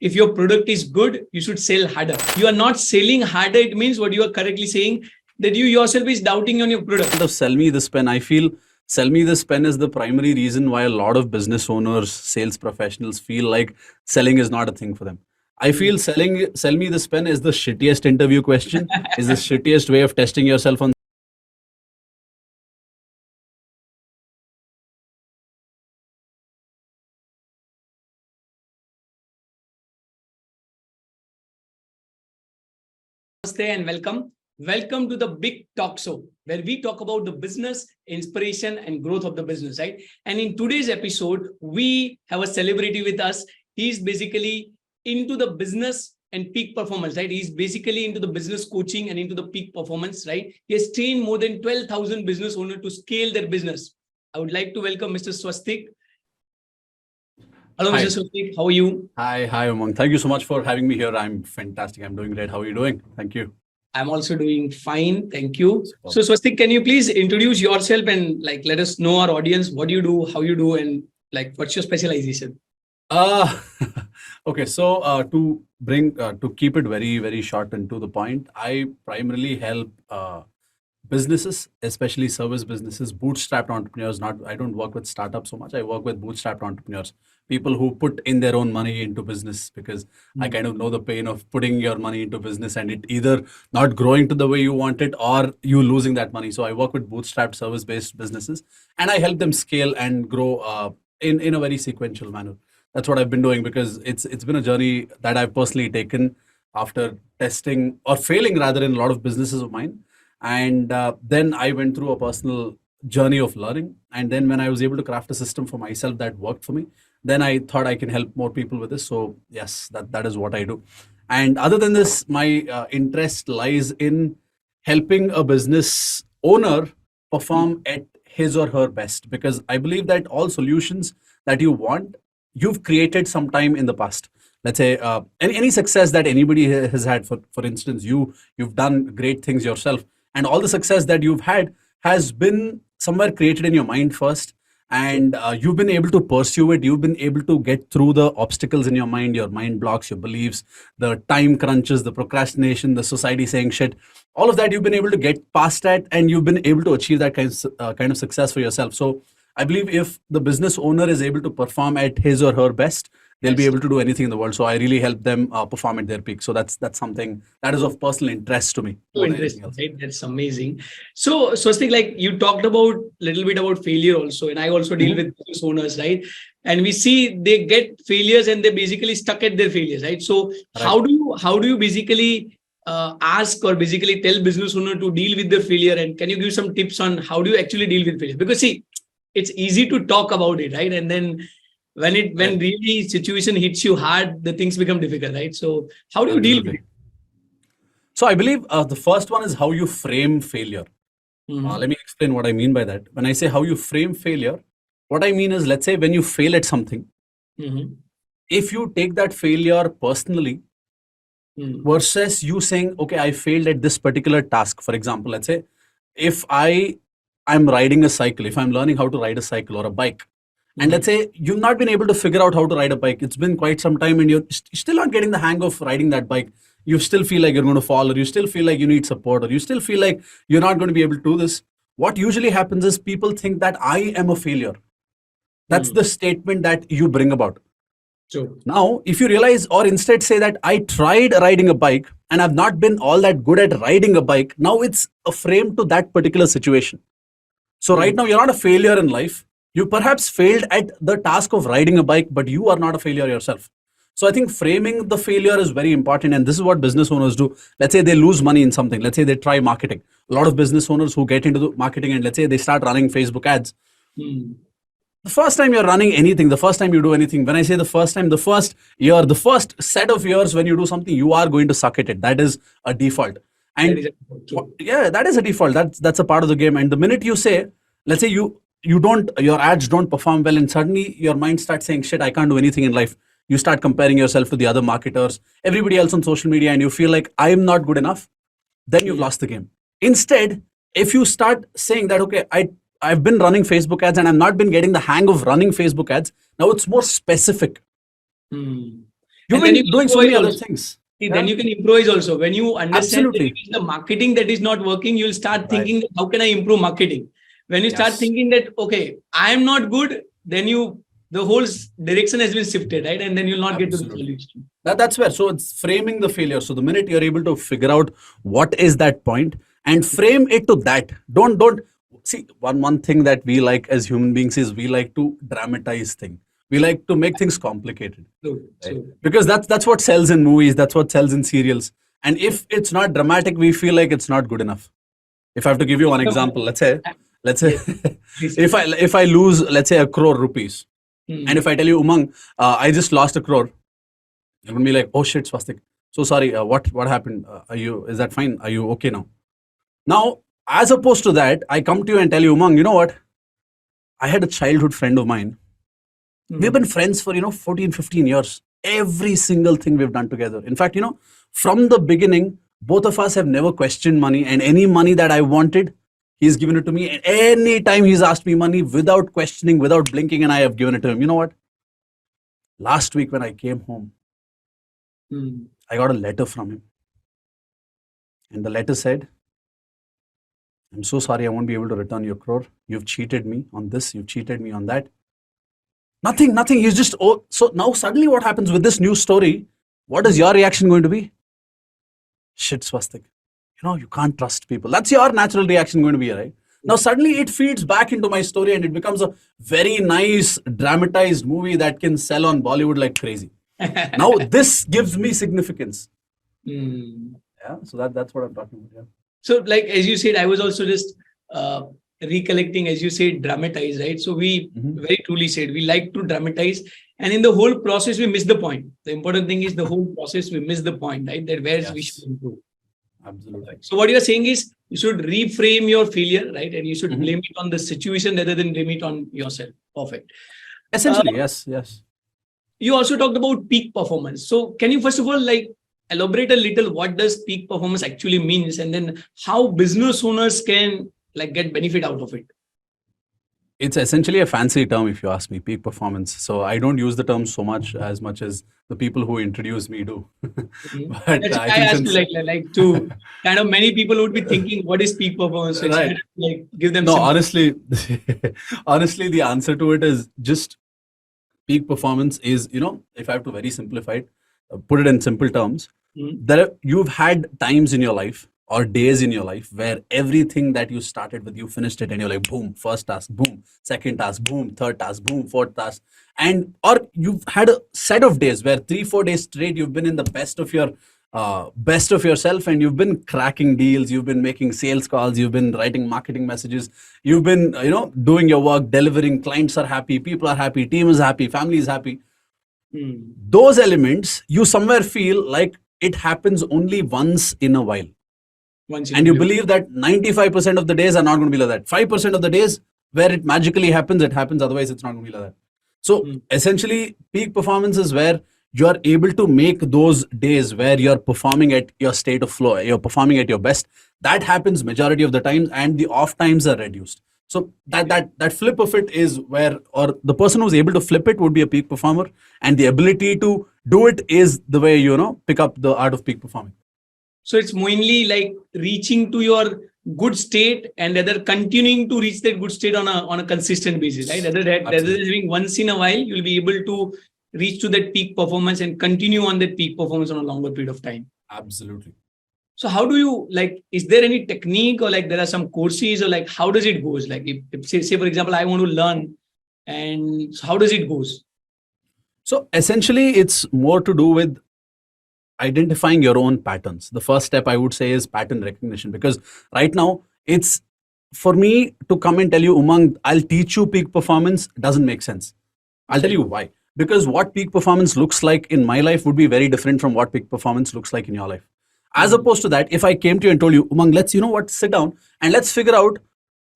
if your product is good, you should sell harder. You are not selling harder. It means what you are correctly saying, that you yourself is doubting on your product. Of sell me this pen, I feel sell me this pen is the primary reason why a lot of business owners, sales professionals feel like selling is not a thing for them. I feel sell me this pen is the shittiest interview question, is the shittiest way of testing yourself on. Namaste and welcome. Welcome to the Big Talk Show, where we talk about the business, inspiration, and growth of the business, right? And in today's episode, we have a celebrity with us. He's basically into the business and peak performance, right? He's basically into the business coaching and into the peak performance, right? He has trained more than 12,000 business owners to scale their business. I would like to welcome Mr. Swastik. Hello, Hi. Mr. Swastik. How are you? Hi, Umang. Thank you so much for having me here. I'm fantastic. I'm doing great. How are you doing? Thank you. I'm also doing fine. Thank you. So Swastik, can you please introduce yourself and let us know our audience what you do, how you do, and what's your specialization? Okay. So to keep it very, very short and to the point, I primarily help businesses, especially service businesses, bootstrapped entrepreneurs. I don't work with startups so much. I work with bootstrapped entrepreneurs, people who put in their own money into business, because I kind of know the pain of putting your money into business and it either not growing to the way you want it or you losing that money. So I work with bootstrapped service-based businesses and I help them scale and grow in a very sequential manner. That's what I've been doing, because it's been a journey that I've personally taken after testing or failing rather in a lot of businesses of mine. And then I went through a personal journey of learning. And then when I was able to craft a system for myself that worked for me, then I thought I can help more people with this. So yes, that is what I do. And other than this, my interest lies in helping a business owner perform at his or her best, because I believe that all solutions that you want, you've created sometime in the past. Let's say any success that anybody has had, for instance, you've done great things yourself, and all the success that you've had has been somewhere created in your mind first, and you've been able to pursue it. You've been able to get through the obstacles in your mind blocks, your beliefs, the time crunches, the procrastination, the society saying shit, all of that you've been able to get past that, and you've been able to achieve that kind of success for yourself. So I believe if the business owner is able to perform at his or her best, they'll be able to do anything in the world. So I really help them perform at their peak. So that's something that is of personal interest to me. So interesting, right? That's amazing. So Swastik, you talked about a little bit about failure also, and I also deal with business owners, right? And we see they get failures and they basically stuck at their failures, right? So how do you basically ask or basically tell business owner to deal with their failure? And can you give some tips on how do you actually deal with failure? Because see, it's easy to talk about it, right? And then when really situation hits you hard, the things become difficult, right? So how do you deal with it? So I believe the first one is how you frame failure. Let me explain what I mean by that. When I say how you frame failure, what I mean is, let's say when you fail at something, if you take that failure personally versus you saying, okay, I failed at this particular task. For example, let's say if I'm riding a cycle, if I'm learning how to ride a cycle or a bike, and let's say you've not been able to figure out how to ride a bike. It's been quite some time and you're still not getting the hang of riding that bike. You still feel like you're going to fall, or you still feel like you need support, or you still feel like you're not going to be able to do this. What usually happens is people think that I am a failure. That's the statement that you bring about. True. Now, if you realize, or instead say that I tried riding a bike and I've not been all that good at riding a bike, now it's a frame to that particular situation. So right now, you're not a failure in life. You perhaps failed at the task of riding a bike, but you are not a failure yourself. So I think framing the failure is very important. And this is what business owners do. Let's say they lose money in something. Let's say they try marketing. A lot of business owners who get into the marketing and let's say they start running Facebook ads. The first time you're running anything, the first time you do anything, when I say the first time, the first year, the first set of years when you do something, you are going to suck at it. That is a default. And that is a default. That's a part of the game. And the minute you say, let's say your ads don't perform well, and suddenly your mind starts saying, shit, I can't do anything in life. You start comparing yourself to the other marketers, everybody else on social media, and you feel like I'm not good enough. Then you've lost the game. Instead, if you start saying that, okay, I've been running Facebook ads and I've not been getting the hang of running Facebook ads. Now it's more specific. You've And then you been can doing so many improvise other also. things. See, Yeah, then you can improvise also. When you understand that it absolutely. is the marketing that is not working, you'll start Right. thinking, how can I improve marketing? When you start Yes. thinking that, okay, I am not good, then the whole direction has been shifted, right? And then you'll not get to the Absolutely. solution. That's where. So it's framing the failure. So the minute you're able to figure out what is that point and frame it to that. Don't see one thing that we like as human beings is we like to dramatize things. We like to make things complicated, So, right? so Because that's what sells in movies. That's what sells in serials. And if it's not dramatic, we feel like it's not good enough. If I have to give you one example, let's say yes, please. if I lose, let's say, 1 crore rupees, and Hmm. if I tell you, Umang, I just lost 1 crore, you're gonna be like, oh shit, Swastik. So sorry. What happened? Is that fine? Are you okay now? Now, as opposed to that, I come to you and tell you, Umang, you know what? I had a childhood friend of mine. We've Hmm. been friends for 14, 15 years. Every single thing we've done together. In fact, from the beginning, both of us have never questioned money, and any money that I wanted, he's given it to me. And any time he's asked me money without questioning, without blinking, and I have given it to him. You know what? Last week when I came home, Hmm. I got a letter from him. And the letter said, I'm so sorry, I won't be able to return your crore. You've cheated me on this, you've cheated me on that. Nothing. He's just, oh, so now suddenly what happens with this new story? What is your reaction going to be? Shit, Swastik. You can't trust people. That's your natural reaction going to be, right? Now suddenly it feeds back into my story and it becomes a very nice dramatized movie that can sell on Bollywood like crazy. Now this gives me significance. Hmm. Yeah, so that's what I'm talking about. Yeah. So, like as you said, I was also just uh, recollecting, as you said, dramatize, right? So we Mhm. very truly said we like to dramatize, and in the whole process, we miss the point. The important thing is the whole process, we miss the point, right? That where we should Yes, improve. absolutely. So what you're saying is you should reframe your failure, right? And you should Mhm. blame it on the situation rather than blame it on yourself. Perfect. Uh, Essentially, yes. you also talked about peak performance. So can you first of all like elaborate a little what does peak performance actually means, and then how business owners can like get benefit out of it? It's essentially a fancy term, if you ask me, peak performance. So I don't use the term so much as the people who introduce me do. Mhm. But That's I why I think asked you since like to kind of many people would be thinking what is peak performance. So it's right, better to like give them no, simple. honestly, honestly, the answer to it is just peak performance is, if I have to very simplify it, put it in simple terms, Mhm. you've had times in your life or days in your life where everything that you started with, you finished it, and you're like, boom, first task, boom, second task, boom, third task, boom, fourth task. And or you've had a set of days where 3, 4 days straight you've been in the best of yourself, and you've been cracking deals, you've been making sales calls, you've been writing marketing messages, you've been doing your work, delivering, clients are happy, people are happy, team is happy, family is happy. Mhm. Those elements you somewhere feel like it happens only once in a while, Once in a and you blue. believe that 95% of the days are not going to be like that. 5% of the days where it magically happens, it happens, otherwise it's not going to be like that. So Mhm. essentially peak performance is where you are able to make those days where you're performing at your state of flow, you're performing at your best. That happens majority of the times, and the off times are reduced. So that flip of it is where, or the person who's able to flip it would be a peak performer, and the ability to do it is the way pick up the art of peak performing. So it's mainly like reaching to your good state and rather continuing to reach that good state on a consistent basis, right? Rather than Absolutely. having once in a while, you'll be able to reach to that peak performance and continue on that peak performance on a longer period of time. Absolutely. So how do you like? Is there any technique or like there are some courses or like how does it goes? Like if say for example I want to learn, and so how does it goes? So essentially, it's more to do with identifying your own patterns. The first step I would say is pattern recognition, because right now it's for me to come and tell you, Umang, I'll teach you peak performance doesn't make sense. I'll tell Okay. you why. Because what peak performance looks like in my life would be very different from what peak performance looks like in your life. As Hmm. opposed to that, if I came to you and told you, Umang, let's, sit down and let's figure out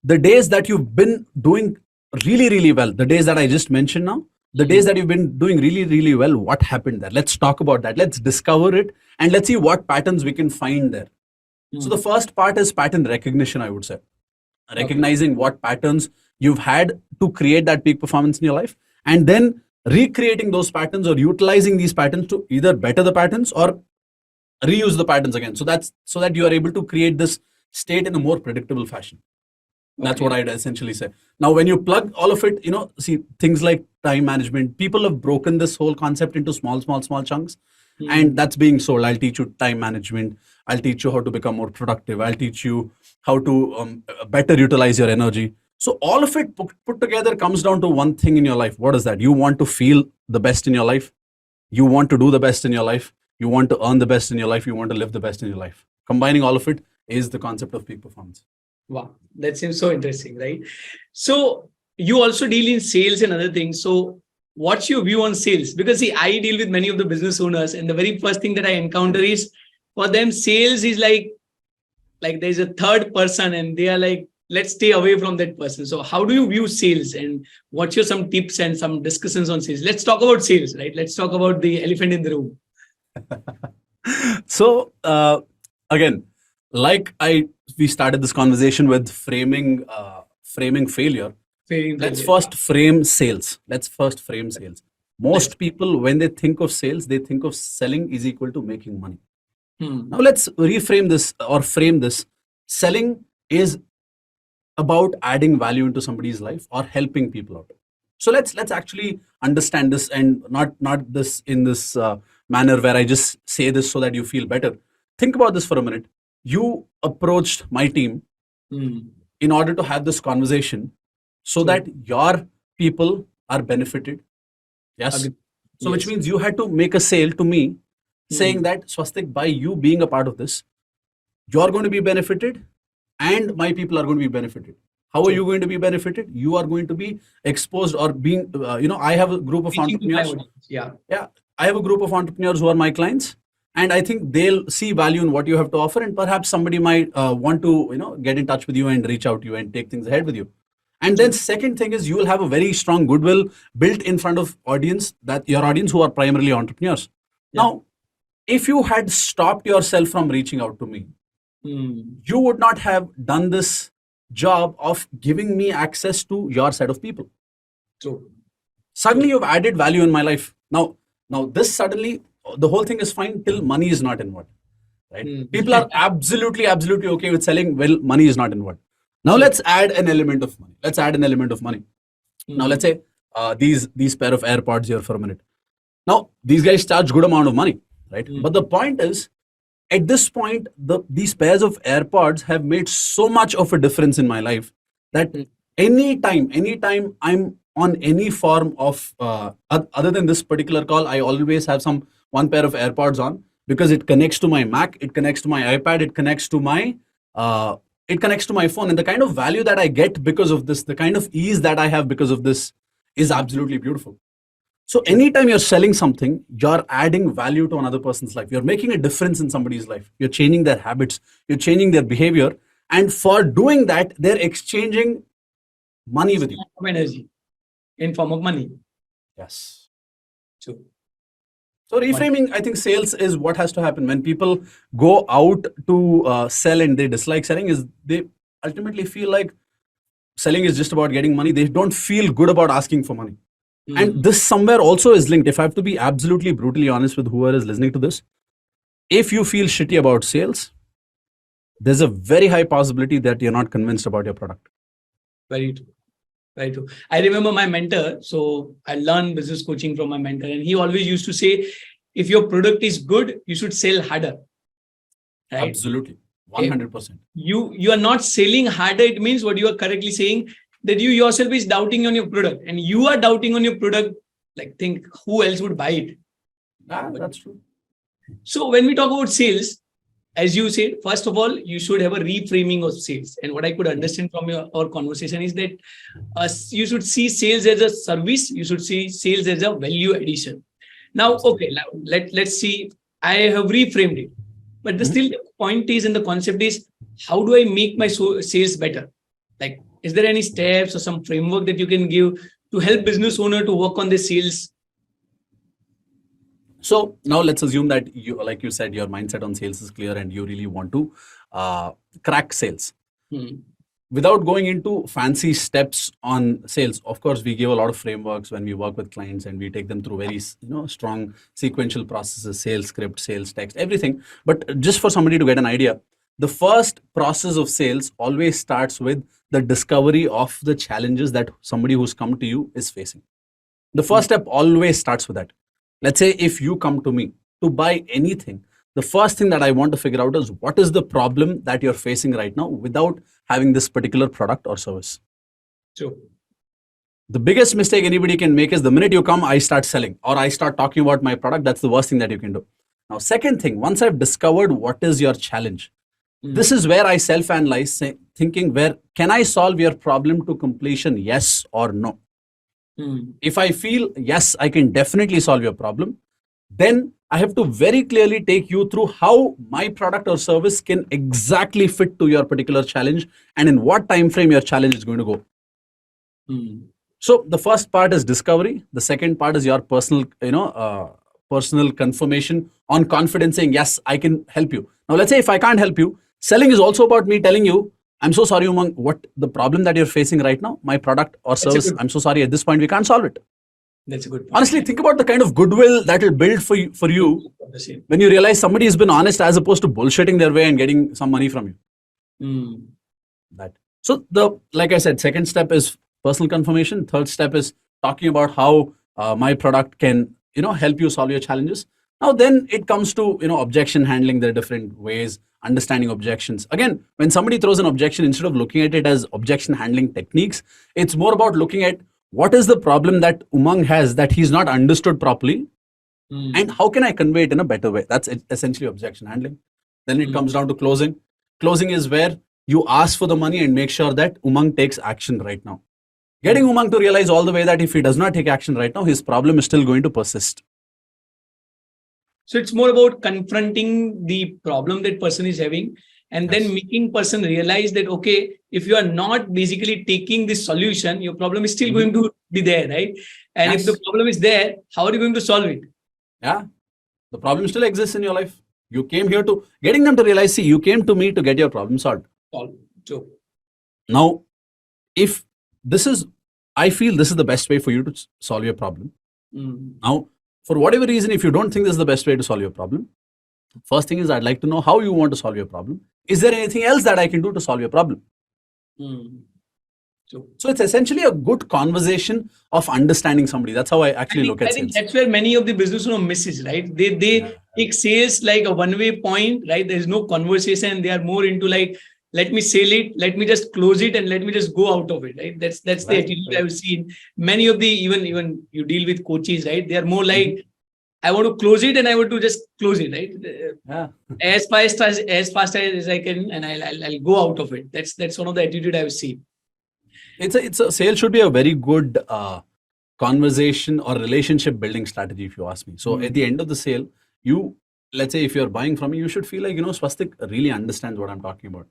the days that you've been doing really, really well, the days that I just mentioned now, the Hmm. days that you've been doing really, really well, what happened there? Let's talk about that. Let's discover it and let's see what patterns we can find there. So the Hmm. first part is pattern recognition, I would say. Okay. Recognizing what patterns you've had to create that peak performance in your life, and then recreating those patterns or utilizing these patterns to either better the patterns or reuse the patterns again. So that you are able to create this state in a more predictable fashion. That's what I'd essentially say. Now, when you plug all of it, see things like time management, people have broken this whole concept into small chunks. And that's being sold. I'll teach you time management. I'll teach you how to become more productive. I'll teach you how to better utilize your energy. So all of it put together comes down to one thing in your life. What is that? You want to feel the best in your life. You want to do the best in your life. You want to earn the best in your life. You want to live the best in your life. Combining all of it is the concept of peak performance. Wow, that seems so interesting, right? So you also deal in sales and other things. So what's your view on sales? Because see, I deal with many of the business owners, and the very first thing that I encounter is for them, sales is like there's a third person, and they are like, let's stay away from that person. So how do you view sales, and what's your some tips and some discussions on sales? Let's talk about sales, right? Let's talk about the elephant in the room. So again, like we started this conversation with framing failure. Let's first frame sales. Most people, when they think of sales, they think of selling is equal to making money. Now let's reframe this or frame this. Selling is about adding value into somebody's life or helping people out. So let's actually understand this, and not this in this manner where I just say this so that you feel better. Think about this for a minute. You approached my team in order to have this conversation so that your people are benefited. Yes. So which means you had to make a sale to me saying that, Swastik, by you being a part of this, you're going to be benefited and my people are going to be benefited. How are you going to be benefited? You are going to be exposed or being, I have a group of entrepreneurs. Yeah. I have a group of entrepreneurs who are my clients, and I think they'll see value in what you have to offer, and perhaps somebody might want to, get in touch with you and reach out to you and take things ahead with you. And then second thing is you will have a very strong goodwill built in front of your audience who are primarily entrepreneurs. Yeah. Now, if you had stopped yourself from reaching out to me, you would not have done this job of giving me access to your set of people. True. Suddenly you've added value in my life. Now this suddenly, the whole thing is fine till money is not involved. Right? People are absolutely okay with selling. Well, money is not involved. Now let's add an element of money. Now let's say these pair of AirPods here for a minute. Now these guys charge good amount of money, right? But the point is, at this point, these pairs of AirPods have made so much of a difference in my life that anytime I'm on any form of other than this particular call, I always have one pair of AirPods on, because it connects to my Mac, it connects to my iPad, it connects to my phone, and the kind of value that I get because of this, the kind of ease that I have because of this is absolutely beautiful. So anytime you're selling something, you're adding value to another person's life. You're making a difference in somebody's life. You're changing their habits. You're changing their behavior. And for doing that, they're exchanging money with you. Energy in form of money. Yes. True. So reframing, I think sales is what has to happen. When people go out to sell and they dislike selling, is they ultimately feel like selling is just about getting money. They don't feel good about asking for money. And this somewhere also is linked. If I have to be absolutely brutally honest with whoever is listening to this, if you feel shitty about sales, there's a very high possibility that you're not convinced about your product. Very true. Very true. I remember my mentor. So I learned business coaching from my mentor, and he always used to say, if your product is good, you should sell harder. Right? Absolutely. 100%. You are not selling harder. It means what you are correctly saying, that you yourself is doubting on your product, and you are doubting on your product. Like, think who else would buy it? That's true. So when we talk about sales, as you said, first of all, you should have a reframing of sales. And what I could understand from our conversation is that you should see sales as a service. You should see sales as a value addition. Now, okay, let's see. I have reframed it, but still the point is, and the concept is, how do I make my sales better? Like, is there any steps or some framework that you can give to help business owner to work on their sales? So now let's assume that you, like you said, your mindset on sales is clear and you really want to crack sales. without going into fancy steps on sales, of course, we give a lot of frameworks when we work with clients, and we take them through very strong sequential processes, sales script, sales text, everything. But just for somebody to get an idea, the first process of sales always starts with the discovery of the challenges that somebody who's come to you is facing. The first step always starts with that. Let's say if you come to me to buy anything, the first thing that I want to figure out is what is the problem that you're facing right now without having this particular product or service. True. The biggest mistake anybody can make is the minute you come, I start selling or I start talking about my product. That's the worst thing that you can do. Now, second thing, once I've discovered what is your challenge, this is where I self-analyze, thinking where can I solve your problem to completion, yes or no. If I feel yes, I can definitely solve your problem, then I have to very clearly take you through how my product or service can exactly fit to your particular challenge and in what time frame your challenge is going to go. So the first part is discovery. The second part is your personal, personal confirmation on confidence, saying yes, I can help you. Now, let's say if I can't help you, selling is also about me telling you, I'm so sorry, Umang, what the problem that you're facing right now, my product or service, I'm so sorry, at this point we can't solve it. That's a good point. Honestly, think about the kind of goodwill that will build for you when you realize somebody has been honest as opposed to bullshitting their way and getting some money from you. That. So like I said, second step is personal confirmation. Third step is talking about how my product can, help you solve your challenges. Now, then it comes to, objection handling. There are different ways, understanding objections. Again, when somebody throws an objection, instead of looking at it as objection handling techniques, it's more about looking at what is the problem that Umang has that he's not understood properly, and how can I convey it in a better way? That's essentially objection handling. Then it comes down to closing. Closing is where you ask for the money and make sure that Umang takes action right now. Getting Umang to realize all the way that if he does not take action right now, his problem is still going to persist. So it's more about confronting the problem that person is having, and then making person realize that, okay, if you are not basically taking this solution, your problem is still going to be there, right? And if the problem is there, how are you going to solve it? Yeah, the problem still exists in your life. You came here to getting them to realize, see, you came to me to get your problem solved. True. Now, if this is, I feel this is the best way for you to solve your problem. Now, for whatever reason, if you don't think this is the best way to solve your problem, first thing is I'd like to know how you want to solve your problem. Is there anything else that I can do to solve your problem? So it's essentially a good conversation of understanding somebody. That's how I actually look at sales. That's where many of the business owners misses, right? They take sales like a one-way point, right? There's no conversation. They are more into like, let me sell it, let me just close it, and let me just go out of it, right? That's the attitude I've seen. Many of the, even you deal with coaches, right? They are more like, I want to close it and I want to just close it, right? As fast as I can, and I'll go out of it. That's one of the attitude I've seen. It's a sale should be a very good conversation or relationship building strategy, if you ask me. So at the end of the sale, let's say if you're buying from me, you should feel like, Swastik really understands what I'm talking about.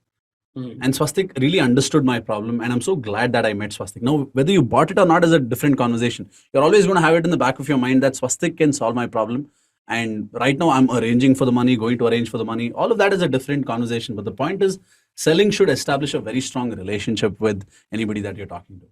And Swastik really understood my problem, and I'm so glad that I met Swastik. Now, whether you bought it or not is a different conversation. You're always going to have it in the back of your mind that Swastik can solve my problem. And right now I'm arranging for the money, going to arrange for the money. All of that is a different conversation. But the point is, selling should establish a very strong relationship with anybody that you're talking to.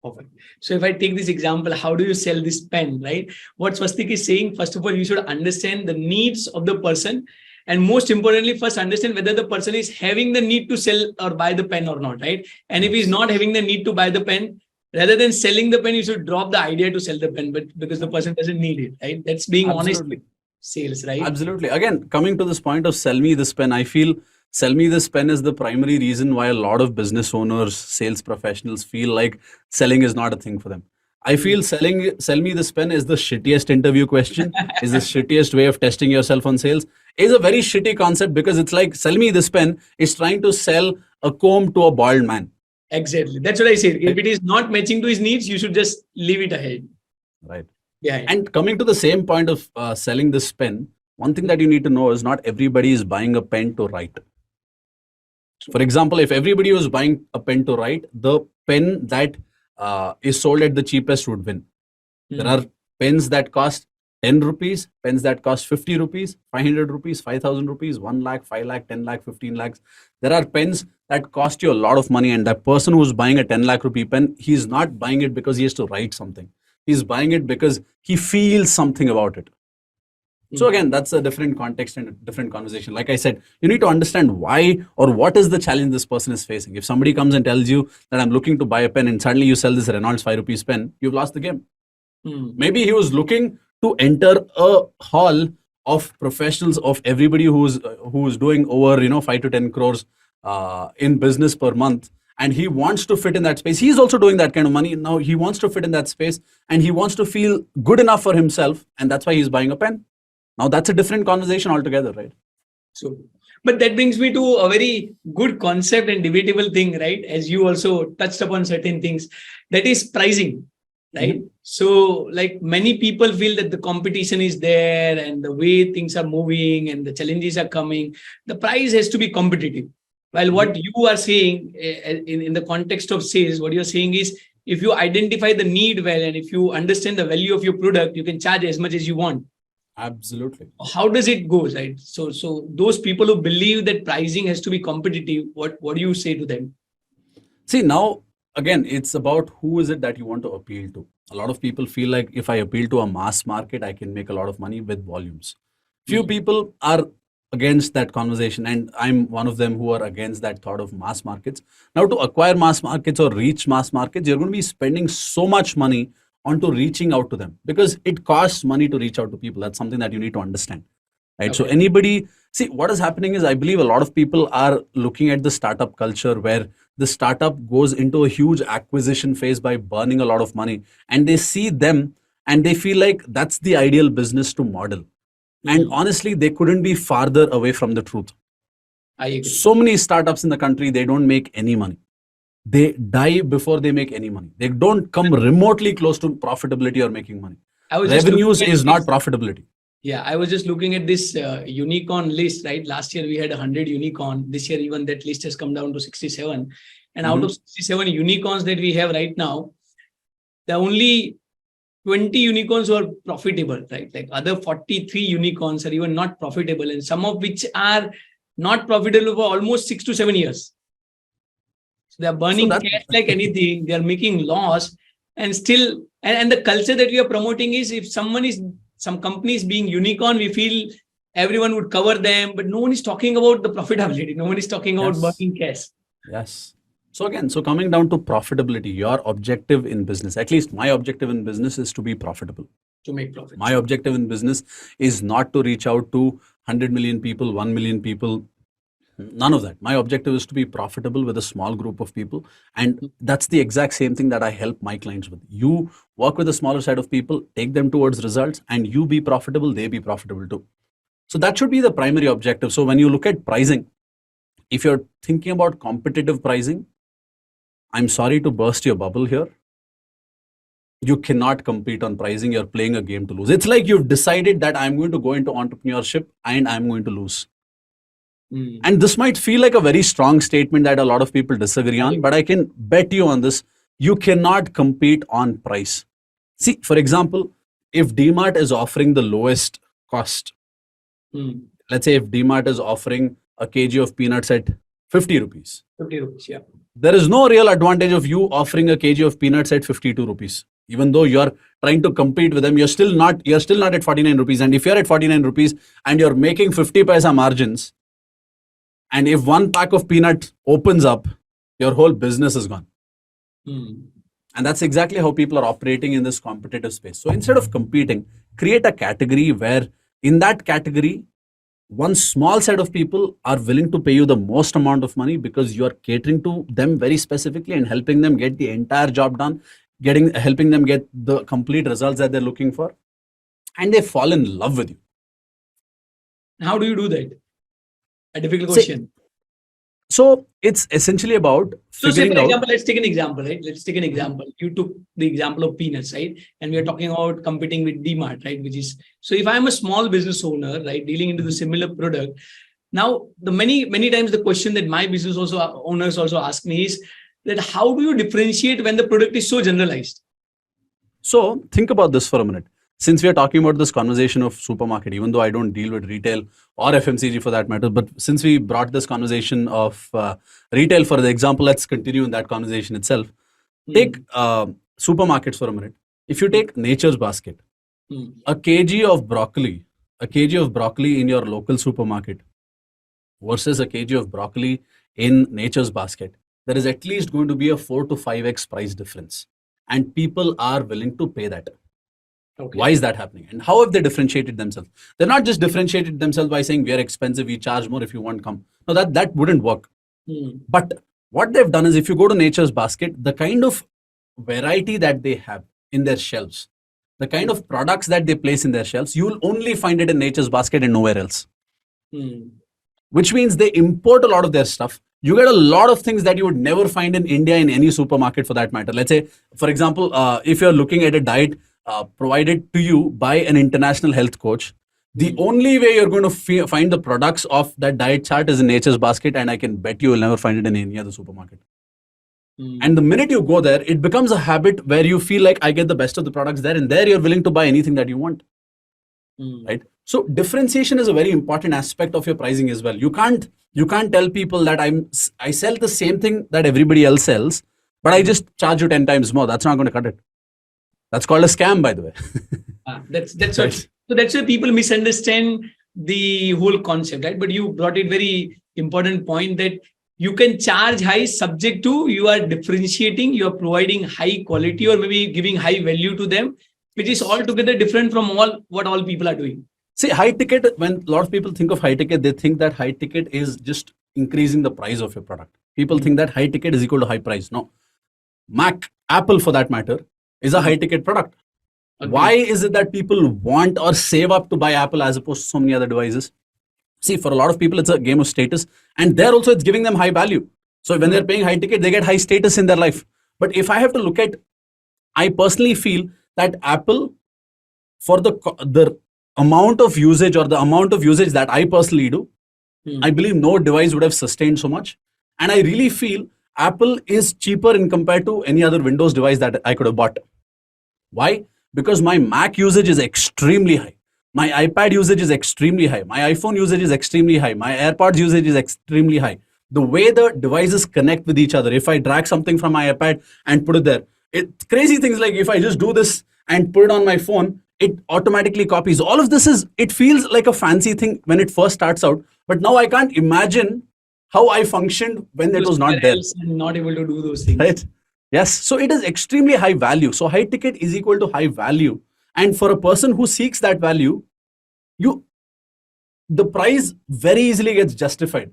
Perfect. So if I take this example, how do you sell this pen, right? What Swastik is saying, first of all, you should understand the needs of the person. And most importantly, first understand whether the person is having the need to sell or buy the pen or not, right? And if he's not having the need to buy the pen, rather than selling the pen, you should drop the idea to sell the pen, but because the person doesn't need it, right? That's being honest with sales, right? Absolutely. Again, coming to this point of sell me this pen, I feel sell me this pen is the primary reason why a lot of business owners, sales professionals feel like selling is not a thing for them. I feel sell me this pen is the shittiest interview question, is the shittiest way of testing yourself on sales. Is a very shitty concept because it's like sell me this pen is trying to sell a comb to a bald man. Exactly. That's what I say. If it is not matching to his needs, you should just leave it ahead. Right. Yeah. And coming to the same point of selling this pen, one thing that you need to know is not everybody is buying a pen to write. For example, if everybody was buying a pen to write, the pen that is sold at the cheapest would win. There are pens that cost 10 rupees, pens that cost 50 rupees, 500 rupees, 5,000 rupees, 1 lakh, 5 lakh, 10 lakh, 15 lakhs. There are pens that cost you a lot of money, and that person who's buying a 10 lakh rupee pen, he's not buying it because he has to write something. He's buying it because he feels something about it. So again, that's a different context and a different conversation. Like I said, you need to understand why or what is the challenge this person is facing. If somebody comes and tells you that I'm looking to buy a pen and suddenly you sell this Reynolds 5 rupees pen, you've lost the game. Maybe he was looking to enter a hall of professionals, of everybody who's doing over 5 to 10 crores in business per month, and he wants to fit in that space. He's also doing that kind of money. Now he wants to fit in that space and he wants to feel good enough for himself, and that's why he's buying a pen. Now that's a different conversation altogether, right? So, but that brings me to a very good concept and debatable thing, right? As you also touched upon certain things, that is pricing, right? So, like, many people feel that the competition is there and the way things are moving and the challenges are coming, the price has to be competitive. While what you are saying in the context of sales, what you're saying is, if you identify the need well and if you understand the value of your product, you can charge as much as you want. Absolutely. How does it go, right? So those people who believe that pricing has to be competitive, what do you say to them? See, now again, it's about who is it that you want to appeal to. A lot of people feel like if I appeal to a mass market, I can make a lot of money with volumes. Few people are against that conversation, and I'm one of them who are against that thought of mass markets. Now, to acquire mass markets or reach mass markets, you're going to be spending so much money onto reaching out to them, because it costs money to reach out to people. That's something that you need to understand, right? Okay. So anybody, see, what is happening is, I believe a lot of people are looking at the startup culture where the startup goes into a huge acquisition phase by burning a lot of money, and they see them and they feel like that's the ideal business to model. And honestly, they couldn't be farther away from the truth. I agree. So many startups in the country, they don't make any money. They die before they make any money. They don't come remotely close to profitability or making money. Revenues is not profitability. Yeah, I was just looking at this unicorn list, right? Last year we had 100 unicorn. This year even that list has come down to 67. And out of 67 unicorns that we have right now, there are only 20 unicorns who are profitable, right? Like other 43 unicorns are even not profitable, and some of which are not profitable for almost 6 to 7 years. So they're burning cash like anything. They're making loss, and still, and the culture that we are promoting is, if some company is being unicorn, we feel everyone would cover them, but no one is talking about the profitability. No one is talking about burning cash. Yes. So again, coming down to profitability, your objective in business, at least my objective in business, is to be profitable. To make profit. My objective in business is not to reach out to 100 million people, 1 million people. None of that. My objective is to be profitable with a small group of people. And that's the exact same thing that I help my clients with. You work with a smaller set of people, take them towards results, and you be profitable, they be profitable too. So that should be the primary objective. So when you look at pricing, if you're thinking about competitive pricing, I'm sorry to burst your bubble here. You cannot compete on pricing. You're playing a game to lose. It's like you've decided that I'm going to go into entrepreneurship and I'm going to lose. And this might feel like a very strong statement that a lot of people disagree on, but I can bet you on this. You cannot compete on price. See, for example, if DMart is offering the lowest cost, let's say if DMart is offering a kg of peanuts at 50 rupees. 50 rupees, yeah. There is no real advantage of you offering a kg of peanuts at 52 rupees. Even though you're trying to compete with them, you're still not at 49 rupees. And if you're at 49 rupees and you're making 50 paisa margins, and if one pack of peanuts opens up, your whole business is gone. And that's exactly how people are operating in this competitive space. So instead of competing, create a category where in that category, one small set of people are willing to pay you the most amount of money because you are catering to them very specifically and helping them get the entire job done, helping them get the complete results that they're looking for. And they fall in love with you. How do you do that? A difficult question. So it's essentially about figuring out. Example, let's take an example, right? Let's take an example. You took the example of peanuts, right? And we are talking about competing with DMart, right? Which is, so if I'm a small business owner, right, dealing into the similar product, now the many times the question that my business owners also ask me is that how do you differentiate when the product is so generalized? So think about this for a minute. since we are talking about this conversation of supermarket, even though I don't deal with retail or FMCG for that matter, but since we brought this conversation of retail for the example, let's continue in that conversation itself. Take supermarkets for a minute. If you take Nature's Basket, a kg of broccoli in your local supermarket versus a kg of broccoli in Nature's Basket, there is at least going to be a 4 to 5x price difference. And people are willing to pay that. Okay. Why is that happening? And how have they differentiated themselves? They're not just differentiated themselves by saying we are expensive, we charge more, if you want, come. No, that wouldn't work. But what they've done is, if you go to Nature's Basket, the kind of variety that they have in their shelves, the kind of products that they place in their shelves, you will only find it in Nature's Basket and nowhere else. Which means they import a lot of their stuff. You get a lot of things that you would never find in India in any supermarket for that matter. Let's say, for example, if you're looking at a diet provided to you by an international health coach, the only way you're going to find the products of that diet chart is in Nature's Basket, and I can bet you will never find it in any other supermarket. And the minute you go there, it becomes a habit where you feel like I get the best of the products there, and there you're willing to buy anything that you want. Right? So differentiation is a very important aspect of your pricing as well. You can't tell people that I sell the same thing that everybody else sells, but I just charge you 10 times more. That's not going to cut it. That's called a scam, by the way. That's right. So that's why people misunderstand the whole concept, right? But you brought it very important point that you can charge high subject to you are differentiating, you are providing high quality or maybe giving high value to them, which is altogether different from what all people are doing. See, high ticket, when a lot of people think of high ticket, they think that high ticket is just increasing the price of your product. People think that high ticket is equal to high price. No. Apple for that matter, is a high ticket product. Okay. Why is it that people want or save up to buy Apple as opposed to so many other devices? See, for a lot of people, it's a game of status, and there also it's giving them high value. So when they're paying high ticket, they get high status in their life. But if I have to look at, I personally feel that Apple, for the amount of usage or the amount of usage that I personally do, I believe no device would have sustained so much. And I really feel Apple is cheaper in compared to any other Windows device that I could have bought. Why? Because my Mac usage is extremely high. My iPad usage is extremely high. My iPhone usage is extremely high. My AirPods usage is extremely high. The way the devices connect with each other, if I drag something from my iPad and put it there, crazy things like if I just do this and put it on my phone, it automatically copies. All of this it feels like a fancy thing when it first starts out, but now I can't imagine how I functioned when it was not there. Not able to do those things. Right? Yes. So it is extremely high value. So high ticket is equal to high value. And for a person who seeks that value, the price very easily gets justified.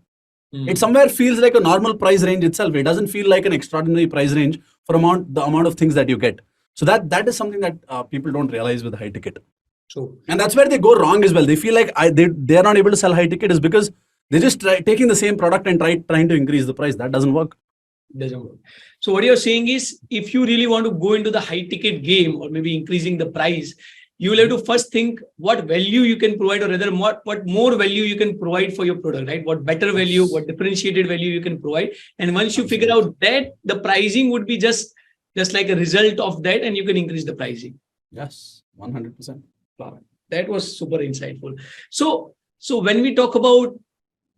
It somewhere feels like a normal price range itself. It doesn't feel like an extraordinary price range for the amount of things that you get. So that is something that people don't realize with high ticket. True. And that's where they go wrong as well. They feel like they are not able to sell high ticket is because they're just taking the same product and trying to increase the price. That doesn't work. Doesn't work. So what you're saying is, if you really want to go into the high ticket game or maybe increasing the price, you will have to first think what value you can provide, or rather what more value you can provide for your product, right? What better value, what differentiated value you can provide. And once you figure out that, the pricing would be just like a result of that, and you can increase the pricing. Yes, 100%. Wow. That was super insightful. So when we talk about,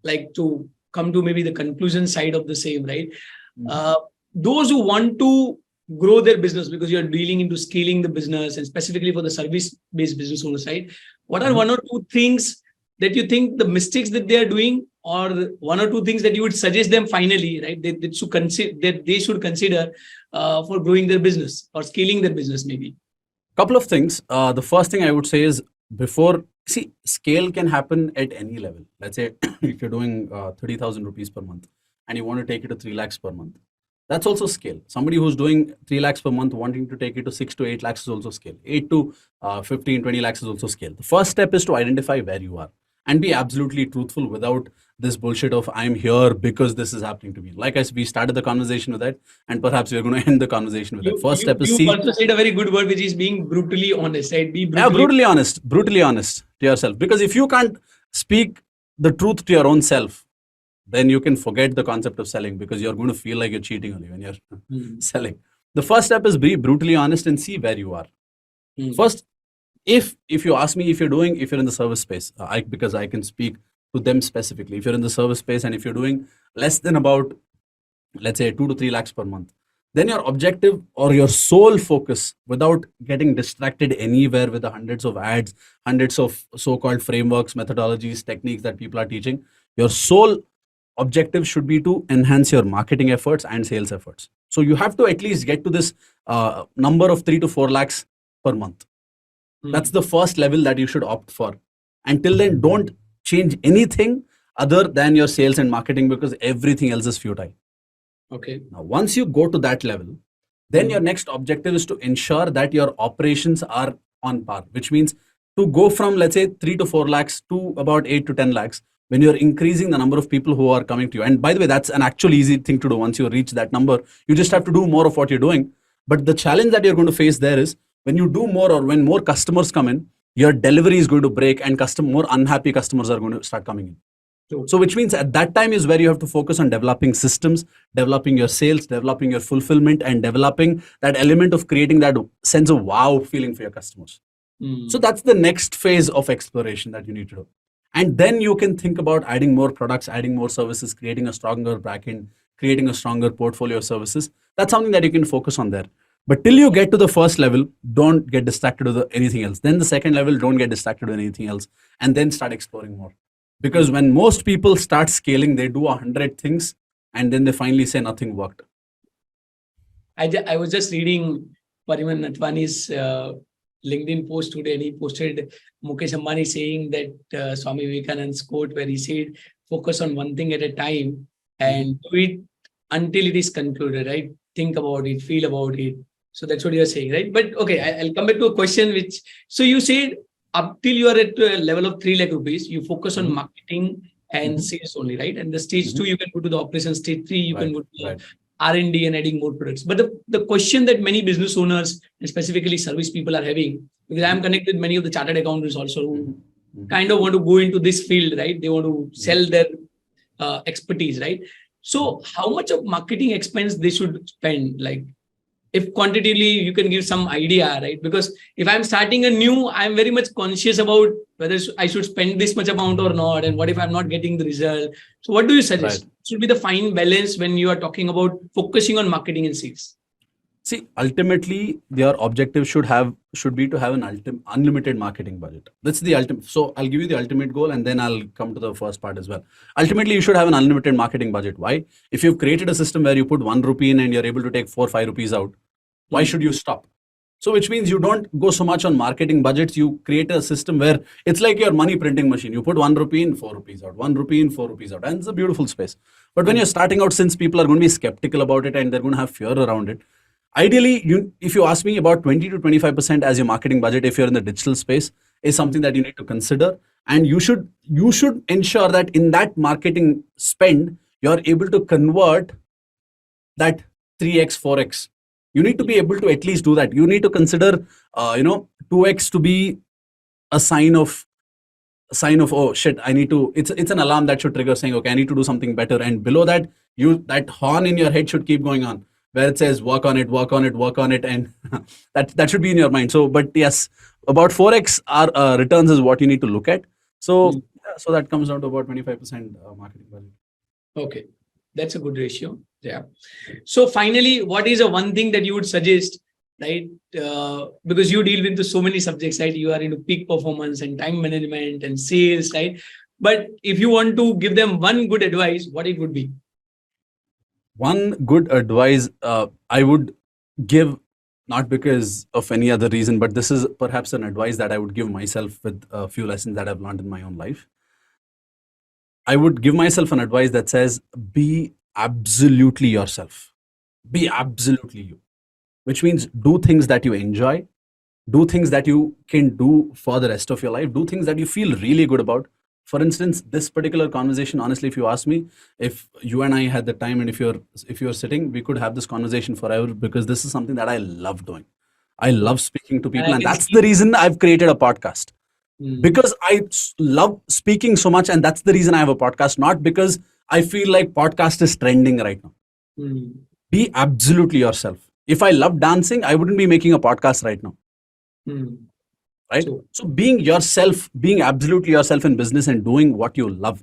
like, to come to maybe the conclusion side of the same, right? Those who want to grow their business, because you're dealing into scaling the business and specifically for the service-based business owner side, what are one or two things that you think the mistakes that they are doing, or one or two things that you would suggest them finally, right? They should consider for growing their business or scaling their business maybe? Couple of things. The first thing I would say is, scale can happen at any level. Let's say if you're doing 30,000 rupees per month and you want to take it to 3 lakhs per month, that's also scale. Somebody who's doing 3 lakhs per month wanting to take it to 6 to 8 lakhs is also scale. 8 to 15, 20 lakhs is also scale. The first step is to identify where you are and be absolutely truthful without this bullshit of I'm here because this is happening to me. Like we started the conversation with that, and perhaps we're going to end the conversation with that. First step is you also said a very good word, which is being brutally honest, right? Be brutally honest to yourself. Because if you can't speak the truth to your own self, then you can forget the concept of selling, because you're going to feel like you're cheating only when you're selling. The first step is be brutally honest and see where you are. First, if you ask me, if you're in the service space, because I can speak to them specifically. If you're in the service space and if you're doing less than about, let's say, 2 to 3 lakhs per month, then your objective or your sole focus, without getting distracted anywhere with the hundreds of ads, hundreds of so-called frameworks, methodologies, techniques that people are teaching, your sole objective should be to enhance your marketing efforts and sales efforts. So you have to at least get to this number of 3 to 4 lakhs per month. That's the first level that you should opt for. Until then, don't change anything other than your sales and marketing, because everything else is futile. Okay. Now, once you go to that level, then your next objective is to ensure that your operations are on par, which means to go from, let's say, 3 to 4 lakhs to about 8 to 10 lakhs, when you're increasing the number of people who are coming to you. And by the way, that's an actual easy thing to do. Once you reach that number, you just have to do more of what you're doing. But the challenge that you're going to face there is, when you do more, or when more customers come in, your delivery is going to break, and more unhappy customers are going to start coming in. So which means at that time is where you have to focus on developing systems, developing your sales, developing your fulfillment, and developing that element of creating that sense of wow feeling for your customers. So that's the next phase of exploration that you need to do. And then you can think about adding more products, adding more services, creating a stronger backend, creating a stronger portfolio of services. That's something that you can focus on there. But till you get to the first level, don't get distracted with anything else. Then the second level, don't get distracted with anything else. And then start exploring more. Because when most people start scaling, they do 100 things and then they finally say nothing worked. I was just reading Umang Ratani's LinkedIn post today, and he posted Mukesh Ambani saying that Swami Vivekananda's quote, where he said, focus on one thing at a time and do it until it is concluded, right? Think about it, feel about it. So that's what you're saying, right? But okay, I'll come back to a question which, so you said up till you are at a level of 3 lakh rupees, you focus on marketing and sales only, right? And the stage 2, you can go to the operation. Stage 3, you can go to the R&D and adding more products. But the question that many business owners, and specifically service people, are having, because I'm connected with many of the chartered accountants also who kind of want to go into this field, right? They want to sell their expertise, right? So how much of marketing expense they should spend? Like, if quantitatively you can give some idea, right? Because if I'm starting a new, I'm very much conscious about whether I should spend this much amount or not, and what if I'm not getting the result. So what do you suggest? Should be the fine balance when you are talking about focusing on marketing and sales? See, ultimately, your objective should be to have an unlimited marketing budget. That's the ultimate. So I'll give you the ultimate goal, and then I'll come to the first part as well. Ultimately, you should have an unlimited marketing budget. Why? If you've created a system where you put 1 rupee in and you're able to take 4-5 rupees out, why should you stop? So which means you don't go so much on marketing budgets. You create a system where it's like your money printing machine. You put 1 rupee in, 4 rupees out, 1 rupee in, 4 rupees out. And it's a beautiful space. But when you're starting out, since people are going to be skeptical about it and they're going to have fear around it, ideally, if you ask me, about 20 to 25% as your marketing budget, if you're in the digital space, is something that you need to consider. And you should ensure that in that marketing spend, you're able to convert that 3x, 4x. You need to be able to at least do that. You need to consider, 2x to be a sign of, oh shit, I need to, it's an alarm that should trigger saying, okay, I need to do something better. And below that, that horn in your head should keep going on, where it says work on it, work on it, work on it. And that should be in your mind. So, but yes, about 4x returns is what you need to look at. So, so that comes down to about 25% marketing budget. Okay. That's a good ratio. Yeah. So finally, what is a one thing that you would suggest, right? Because you deal with so many subjects, right? You are into peak performance and time management and sales, right? But if you want to give them one good advice, what it would be? One good advice I would give, not because of any other reason, but this is perhaps an advice that I would give myself with a few lessons that I've learned in my own life. I would give myself an advice that says, be absolutely yourself. Be absolutely you. Which means do things that you enjoy, do things that you can do for the rest of your life, do things that you feel really good about. For instance, this particular conversation, honestly, if you ask me, if you and I had the time and if you're sitting, we could have this conversation forever, because this is something that I love doing. I love speaking to people, and that's the reason I've created a podcast. Because I love speaking so much, and that's the reason I have a podcast, not because I feel like podcast is trending right now. Be absolutely yourself. If I love dancing, I wouldn't be making a podcast right now. right? So So being yourself, being absolutely yourself in business and doing what you love,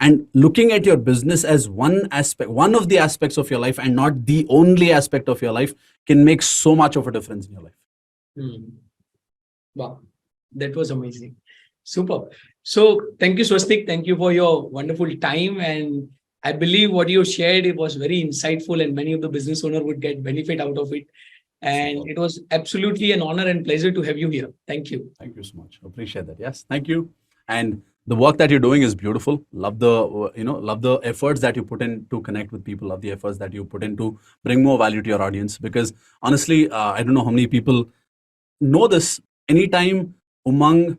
and looking at your business as one aspect, one of the aspects of your life and not the only aspect of your life, can make so much of a difference in your life. hmm. Wow, that was amazing. Super. So thank you, Swastik. Thank you for your wonderful time. And I believe what you shared, it was very insightful and many of the business owner would get benefit out of it. And Super. it was absolutely an honor and pleasure to have you here. Thank you. Thank you so much. Appreciate that. Yes, thank you. And the work that you're doing is beautiful. Love the love the efforts that you put in to connect with people. Love the efforts that you put in to bring more value to your audience. Because honestly, I don't know how many people know this. Anytime Umang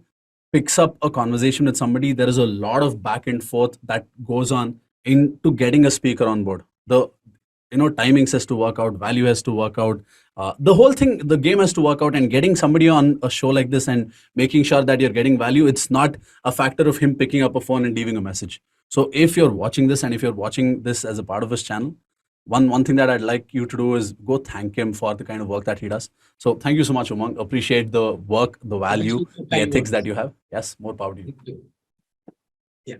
picks up a conversation with somebody, there is a lot of back and forth that goes on into getting a speaker on board. The timings has to work out, value has to work out, the whole thing, the game has to work out, and getting somebody on a show like this and making sure that you're getting value, it's not a factor of him picking up a phone and leaving a message. So if you're watching this and if you're watching this as a part of his channel, one thing that I'd like you to do is go thank him for the kind of work that he does. So thank you so much, Umang. Appreciate the work, the Thank value, you for the kind ethics words. that you have. Yes, more power to you. Thank you. Yeah.